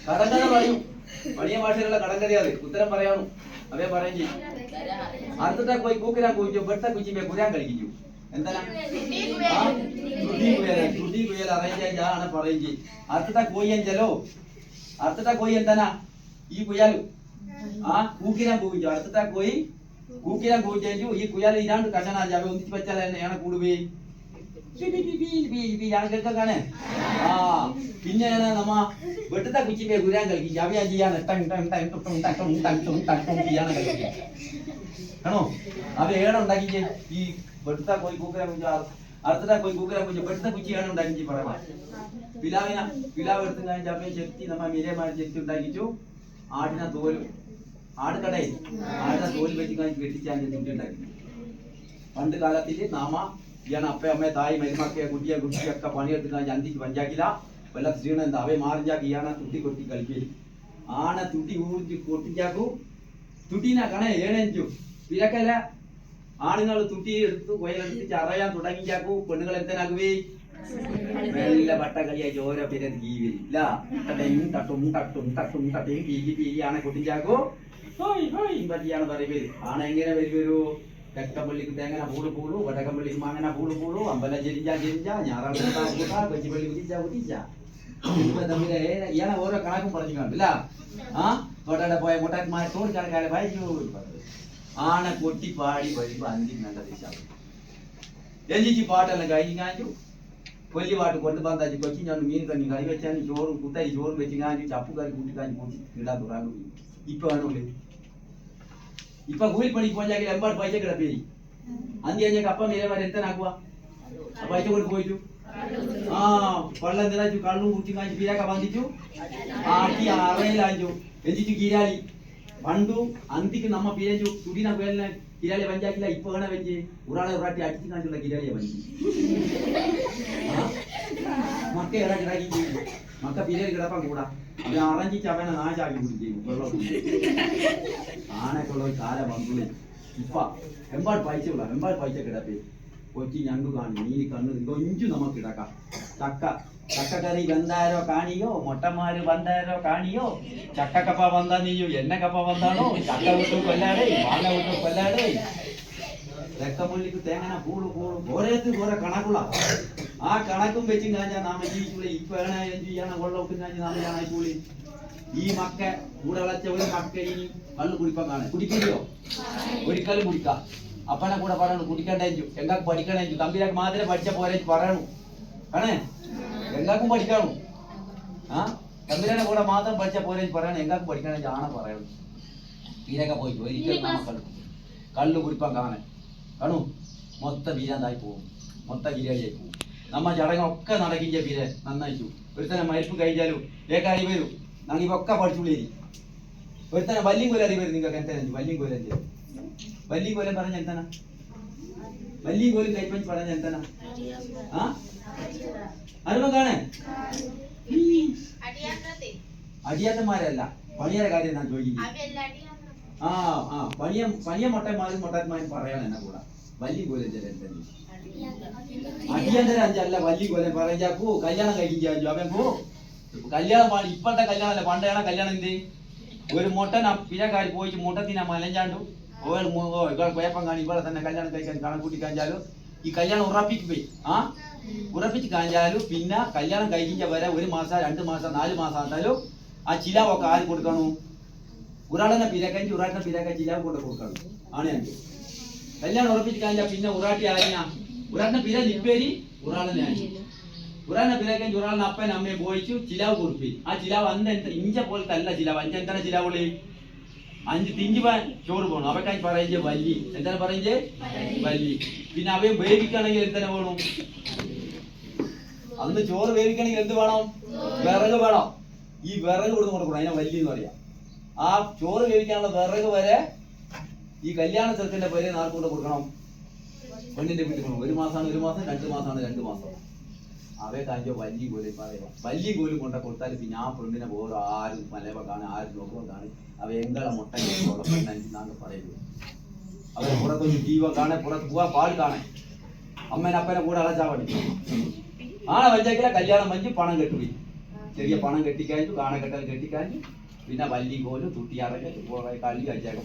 കടങ്കഥ പറയും. പണിയ ഭാഷയിലുള്ള കടങ്കഥ അത്. ഉത്തരം പറയാണു. അവയെ പറയും ചെയ്യും. അടുത്ത പോയി കൂക്കിരാൻ പോയിച്ചു വെട്ട കുച്ചിമേ കുരാൻ കളിച്ചു. എന്താ ശ്രുതി കുയൽ അറിയാൻ ആണ് പറയും ചെയ്യും. അടുത്ത കോയ്യൻ ചെലോ അടുത്ത കോയി എന്താ ഈ കുയാലും ആ കൂക്കിരാൻ പോയിച്ചു. അടുത്ത കോയി കൂക്കിരാൻ പോയിച്ചു. ഈ കുയാൽ ഇരാണ്ട് കഷണ അവ ഒന്നിച്ച് വെച്ചാൽ എന്നെ കൂടുവേ കേൾക്കാണ്. ആ പിന്നെയാണ് നമ്മ വെട്ടത്തെ കുച്ചിമേ കുരാൻ കളിക്കും. അവയാ ചെയ്യാണ് ചെയ്യാൻ കളിക്കുക ആണോ. അവ ഏണ ഉണ്ടാക്കി ഈ വെട്ടത്തെ കോയി കൂക്കരാൻ കുഞ്ഞു അടുത്ത കോയി കൂക്കരാൻ കുഞ്ഞു വെട്ടത്തെ കുച്ചിയാണ് ഉണ്ടാക്കി പറയാ. പിലാവ് എടുത്തു കഴിഞ്ഞാൽ അവയെ ചെത്തി നമ്മ മിരമാരി ചെത്തി ഉണ്ടാക്കിച്ചു. ആടിനെ തോലും ആടുകടയിൽ ആടിനെ തോല് വെച്ച് കഴിഞ്ഞ് വെട്ടിച്ചാൽ തുണ്ടി ഉണ്ടാക്കി. പണ്ട് കാലത്തിൽ നാമ ഇയാണ് അപ്പ അമ്മയെ തായി മരുമക്കെ കുട്ടിയെ കുട്ടിയൊക്കെ പണിയെടുത്ത് കഴിഞ്ഞാൽ അന്തിക്ക് പഞ്ചാക്കില്ല വല്ല ക്ഷീണം എന്താ അവയെ മാറിഞ്ചാക്കി ഇയാണ് തുട്ടി കൊട്ടി കളിക്കല്. ആണ തുട്ടി ഊറ്റി കൊട്ടിച്ചാക്കൂ തുട്ടീനെ കണേ ഏണഞ്ചു പിരക്കല ആണുങ്ങൾ തുട്ടി എടുത്ത് കൊയലെടുത്ത് ചറയാൻ തുടങ്ങിച്ചാക്കൂ. പെണ്ണുങ്ങൾ എന്തനാക്കുവേ വെള്ള പട്ടക്കളിയായി ചോര പേര് ജീവില്ല തട്ടും തട്ടും തട്ടും തട്ടയും പീലി പീലിയാണ് കൊട്ടിച്ചാക്കൂ പറ്റിയാണ് പറയുന്നത്. ആണ് എങ്ങനെ വരൂ കക്കപ്പള്ളിക്ക് തേങ്ങനെ പൂള് പൂളു വടക്കമ്പള്ളിക്ക് മാങ്ങന പൂള് പൂളു അമ്പലം ചെരിഞ്ചാ ചെരിഞ്ചാ ഞാറാ കൊച്ചിപ്പള്ളി കുതിച്ചാ തമ്മിൽ ഇയാളെ ഓരോ കണക്കും പറഞ്ഞു കണ്ടില്ല. ആ തൊട്ടടെ പോയ മുട്ടന്മാരെ തോടി കണക്കാരെ ഭയച്ചു ആണെ കൊട്ടി പാടി വരുമ്പോ അന്തിക്ക് നല്ല ദിശ എഞ്ചിച്ച് പാട്ടെല്ലാം കഴിഞ്ഞു കാഞ്ഞു. കൊല്ലി പാട്ട് കൊണ്ട് വന്നാച്ചു കൊച്ചി ഞാൻ മീൻ കഞ്ഞി കറി വെച്ചാൽ ചോറും കുത്തരി ചോറും വെച്ച് കാഞ്ഞു ചപ്പ് കറി കൂട്ടി കാഞ്ഞു കൂട്ടി ഇടാൻ തുറന്നു. ഇപ്പൊ വേണമല്ലേ ഇപ്പൊ കൂലിപ്പണിക്ക് പോയാൽ എമ്പാട് പൈസ കിടപ്പേരി അന്തി അഞ്ഞ കപ്പ മേലെ എത്തനാക്കുക പൈസ കൊണ്ട് പോയിട്ടു. ആ വെള്ളം തിളച്ചു കള്ളും കുട്ടി കാഞ്ചു പീരാക്ക വന്നിച്ചു ആട്ടി അറയിലാഞ്ചു എന്നിട്ട് കിരാളി പണ്ടു അന്തിക്ക് നമ്മ പിരഞ്ഞു തുടിന പേരിനെ കിരാളി പഞ്ചാക്കില്ല. ഇപ്പൊ വേണ വെച്ച് ഒരാളെ ഒരാട്ടി അടിച്ചു കാണിച്ചുള്ള കിരാളിയെ പഞ്ചു മക്ക ഇറക്കി മക്ക പിരയിൽ കിടപ്പാൻ കൂടാ അത് അറഞ്ചിച്ച് അവനെ നാശാക്കി കുടിച്ചു വെള്ളം ആനക്കുള്ള കാല വന്നുള്ളി. ഇപ്പ എമ്പാട് പൈസ കിടപ്പേ കൊച്ചി ഞണ്ടു കാണി നീ കണ്ണു കൊഞ്ചു നമുക്ക് കിടക്കാം. ചക്കക്കറി വന്നാരോ കാണിയോ മൊട്ടന്മാര് വന്നാരോ കാണിയോ ചക്കക്കപ്പ വന്നാ നീയോ എന്നെ കപ്പ വന്നാണോ ചക്ക വിട്ടു കൊല്ലാടേ മാങ്ങ വിട്ടു കൊല്ലാടേ രക്കമുള്ളിക്ക് തേങ്ങന പൂളു പൂളു ഓരോരുത്തർ ഓരോ കണക്കുള്ള ആ കണക്കും വെച്ചും കാഞ്ഞാൽ നാമ ജീവിക്കൂടെ. ഇപ്പൊ ചെയ്യണം കൊള്ള വിട്ടും കാഞ്ഞ് നാമ കാണായിക്കൂടി. ഈ മക്ക കൂടെ വിളച്ച ഒരു മക്ക ഈ കള്ളു കുടിപ്പാൻ കാണാൻ കുടിക്കോ ഒരിക്കലും കുടിക്കാം. അപ്പനെ കൂടെ പറയണു കുടിക്കണ്ടേഞ്ചു എങ്കാക്ക് പഠിക്കണേഞ്ചു തമ്പിരാക്ക് മാത്രമേ പഠിച്ച പോരെ പറയണു കാണേ എങ്കാക്കും പഠിക്കാണു. ആ തമ്പിരാനെ കൂടെ മാത്രം പഠിച്ച പോരെ പറയണം എങ്കാക്കും പഠിക്കണേ ആണ പറയണു. തീരൊക്കെ പോയി ഒരിക്കലും നാമ കള്ളു കുടിപ്പാൻ കാണാൻ കാണു മൊത്തം വീരാന്തായി പോകും. മൊത്തം ഗിരിയാളിയായി പോകും. നമ്മ ചടങ്ങൊക്കെ നടക്കില്ല പീരെ നന്നായിച്ചു. ഒരുത്തനെ മരിപ്പ് കഴിഞ്ഞാലും ഏക്കാരി വരും ഞങ്ങിപ്പൊക്കെ പഠിച്ചുള്ളേരി. ഒരുത്തനെ വല്യം കൊല അറിവരും നിങ്ങൾക്ക് എന്താ വല്യം കൊലം ചെയ്യും. വല്യം കൊലം പറഞ്ഞ എന്താണ് വല്യം കോലും കൈപ്പഞ്ച് പറഞ്ഞ എന്താണ് ആ അനുഭവം കാണേ അടിയാത്തന്മാരല്ല പണിയുടെ കാര്യം ഞാൻ ചോദിക്കുന്നത്. പണിയ മൊട്ടന്മാരും മൊട്ടന്മാരും പറയണം എന്നെ കൂടെ വല്യം കോലം ചില അടിയന്തര അഞ്ചല്ല വല്യം കോലം പറയാ പോ കല്യാണം കഴിക്കാൻ അവൻ പോ കല്യാണം പാടി ഇപ്പോഴത്തെ കല്യാണമല്ല പണ്ടാണ് കല്യാണം. എന്ത് ഒരു മുട്ടൻ പിഴക്കാരി പോയിട്ട് മുട്ടത്തിനെ മലഞ്ചാണ്ടു ഇവൾ കുഴപ്പം കാണി ഇവളെ തന്നെ കല്യാണം കഴിക്കാൻ കണക്കൂട്ടി കാഞ്ചാലും ഈ കല്യാണം ഉറപ്പിച്ച് പോയി ഉറപ്പിച്ച് കാഞ്ചാലും പിന്നെ കല്യാണം കഴിച്ച വരെ 1 മാസം 2 മാസം 4 മാസം ആത്താലും ആ ചിലാവൊക്കെ ആര് കൊടുക്കണു. ഒരാളെന്നെ പിരക്കഞ്ചി ഒരാളിനെ പിരക്ക ചിലാവ് കൊണ്ട് കൊടുക്കണം ആണ് എനിക്ക്. കല്യാണം ഉറപ്പിച്ച് കാഞ്ചാൽ പിന്നെ ഉറാട്ടി ആരെയാ ഒരാളിനെ പിര നിപ്പേരി ഒരാളിനെ ഒരാളിനെ പിരക്കഞ്ചി ഒരാളിനെ അപ്പൻ അമ്മയെ പോയിച്ചു ചിലാവ് കൊടുപ്പി. ആ ചിലാവ് അന്ന് ഇഞ്ച പോലത്തെ അല്ല ചിലാവ്. അഞ്ച് എന്താണ് ചിലാവുള്ളി 5 തിഞ്ച് ചോറ് പോകണം. അവക്കായി പറയുന്നത് വല്ലി എന്താണ് പറയുന്നത് വല്ലി. പിന്നെ അവയെ വേവിക്കണമെങ്കിൽ എന്തിനെ വേണം അന്ന് ചോറ് വേവിക്കണമെങ്കിൽ എന്ത് വേണം വിറക് വേണം. ഈ വിറക് കൊടുത്ത് കൊടുക്കണം അതിനെ വല്ലി എന്ന് പറയാം. ആ ചോറ് വേവിക്കാനുള്ള വിറക് വരെ ഈ കല്യാണ ചെറുക്കന്റെ പേര് നാർക്കൊണ്ട് കൊടുക്കണം. പെണ്ണിന്റെ വീട്ടിൽ കൊടുക്കണം. 1 മാസമാണ് 1 മാസം 2 മാസമാണ് 2 മാസം. അവയെ കാഞ്ചോ വല്ലി കോലും പറയാം. വല്ലി കോലും കൊണ്ട കൊടുത്താൽ പിന്നെ ആ പെണ്ണിനെ ഓരോ ആരും മലവ കാണും ആരും നോക്കുമ്പോൾ കാണും. അവ എങ്കളെ മുട്ട നാങ്ക പറയുള്ളൂ. അവരെ പുറത്തൊരു ജീവൻ കാണെ പുറത്ത് പോവാ പാട് കാണേ അമ്മേനെ അപ്പനെ കൂടെ അളച്ചാ പഠിക്കും. ആളെ വഞ്ചാക്കില്ല കല്യാണം വഞ്ചി പണം കെട്ടുപോയി ചെറിയ പണം കെട്ടിക്കഴിഞ്ഞു കാണക്കെട്ടൽ കെട്ടിക്കഴിഞ്ഞു പിന്നെ വല്ലി കോലും തുട്ടിയാറൊക്കെ കുറെ കളി കഴിച്ചൊക്കെ